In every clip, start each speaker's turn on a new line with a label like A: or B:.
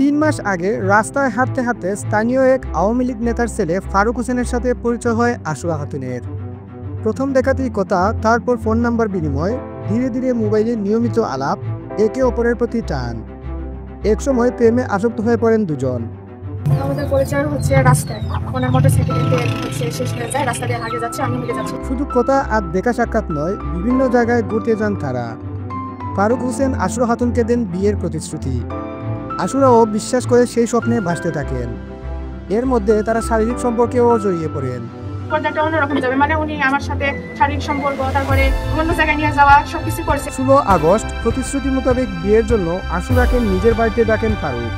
A: ৩ মাস আগে রাস্তায় হাঁটতে হাঁটতে স্থানীয় এক আওয়ামী লীগ নেতার ছেলে ফারুক হোসেনের সাথে পরিচয় হয় আশুরা খাতুনের। প্রথম দেখাতেই কথা, তারপর ফোন নাম্বার বিনিময়, ধীরে ধীরে মোবাইলে নিয়মিত আলাপ, একে অপরের প্রতি টান। একসময় প্রেমে আসক্ত হয়ে পড়েন দুজন।
B: আমাদের পরিচয় হচ্ছে রাস্তায়, ওনার মোটরসাইকেলে হচ্ছে শেষ হয়ে যায়, রাস্তা দিয়ে আগে যাচ্ছে, আমি মিলে যাচ্ছি।
A: শুধু কথা আর দেখা সাক্ষাৎ নয়, বিভিন্ন জায়গায় ঘুরতে যান তারা। ফারুক হোসেন আশুরা খাতুনকে দেন বিয়ের প্রতিশ্রুতি। আশুরাও বিশ্বাস করে সেই স্বপ্নে ভাসতে থাকেন। এর মধ্যে তারা শারীরিক সম্পর্কেও জড়িয়ে পড়েন।
B: পর্দাটা অন্যরকম যাবে, মানে উনি আমার সাথে শারীরিক সম্পর্ক, তারপরে অন্য জায়গায় নিয়ে যাওয়া, সবকিছু করছে।
A: 16 আগস্ট প্রতিশ্রুতি মোতাবেক বিয়ের জন্য আশুরাকে নিজের বাড়িতে ডাকেন ফারুক,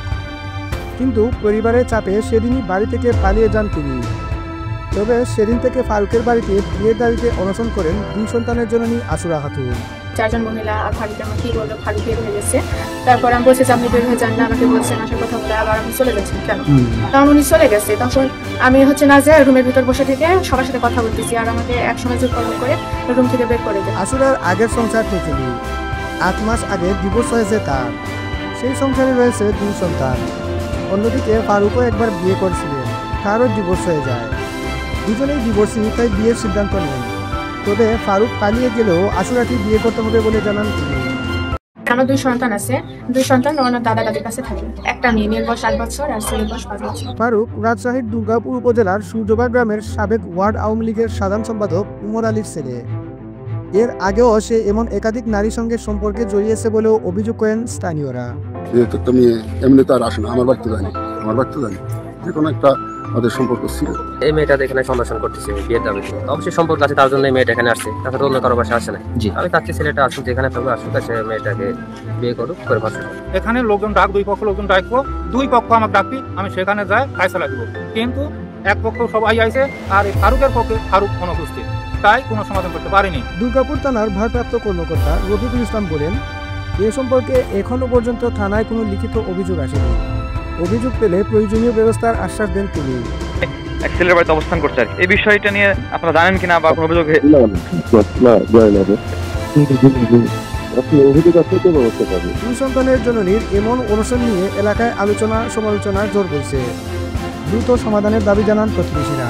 A: কিন্তু পরিবারের চাপে সেদিনই বাড়ি থেকে পালিয়ে যান তিনি। তবে সেদিন থেকে ফারুকের বাড়িতে বিয়ের দাবিতে অনশন করেন 2 সন্তানের জননী আশুরা খাতুন।
B: 4 জন মহিলা আর ফারুকের মা কি বললো, ফারুক বের হয়ে গেছে। তারপর আমি বলছি যে আপনি বের হয়ে যান না, আমাকে বলছেন আসার কথা বলে, আবার আমি চলে যাচ্ছি কেন? তখন উনি চলে গেছে। তখন আমি না যে রুমের ভিতর বসে থেকে সবার সাথে কথা বলতেছি, আর আমাকে একসময় জোর করে রুম থেকে বের করে দেয়।
A: আশুরার আগের সংসার থেকেই 8 মাস আগে ডিভোর্স হয়েছে তার। সেই সংসারে রয়েছে 2 সন্তান। অন্যদিকে ফারুকও একবার বিয়ে করেছিলেন, তারও ডিভোর্স হয়ে যায়। দুজনেই ডিভোর্সি, তাই বিয়ের সিদ্ধান্ত নেন। তবে ফারুক পালিয়ে গেলেও আশুরাকে বিয়ে করতে হবে বলে জানান তিনি।
B: আমার 2 সন্তান আছে, 2 সন্তান ওনার দাদা দাদির কাছে থাকে। একটা মেয়ের বয়স 8 বছর আর ছেলের বয়স 5 বছর।
A: ফারুক রাজশাহীর দুর্গাপুর উপজেলার সূর্যবা গ্রামের সাবেক ওয়ার্ড আওয়ামী লীগের সাধারণ সম্পাদক উমর আলীর ছেলে। এর আগেও সে এমন একাধিক নারীর সঙ্গে সম্পর্কে জড়িয়েছে বলেও অভিযোগ করেন স্থানীয়রা।
C: এমনি তো আর আসে না, আমার বাড়িতে জানি যে কোনো একটা আমাদের সম্পর্ক ছিল।
D: এই মেয়েটা এখানে সন্ধান করতেছে বিয়ের দাবিতে, অবশ্যই সম্পর্ক আছে, তার জন্য এই মেয়েটা এখানে আসছে, তাছাড়া অন্য কারো বাসা আসে না। আমি চাচ্ছি ছেলেটা আসুক, যেখানে থাকবে আসুক, সে মেয়েটাকে বিয়ে করুক, করে বাসা।
E: এখানে লোকজন ডাক, 2 পক্ষ লোকজন ডাকবো, 2 পক্ষ আমাকে ডাকবি, আমি সেখানে যাই ফায়সালা দিব। কিন্তু এক পক্ষ সবাই আইছে, আর এই ফারুকের পক্ষে ফারুক অনুপস্থিত, তাই কোনো সমাধান করতে পারিনি।
A: দুর্গাপুর থানার ভারপ্রাপ্ত কর্মকর্তা রফিকুল ইসলাম বলেন, এ সম্পর্কে এখনো পর্যন্ত থানায় কোনো লিখিত অভিযোগ আসেনি। অভিযোগ পেলে প্রয়োজনীয় ব্যবস্থার আশ্বাস দেন তিনি।
F: এক ছেলের বাড়িতে অবস্থান করছে আর এই বিষয়টা নিয়ে আপনারা জানেন কিনা বা কোনো অভিযোগ?
A: দুই সন্তানের জননীর এমন অনশন নিয়ে এলাকায় আলোচনা সমালোচনার জোর বলছে। দ্রুত সমাধানের দাবি জানান প্রতিবেশীরা।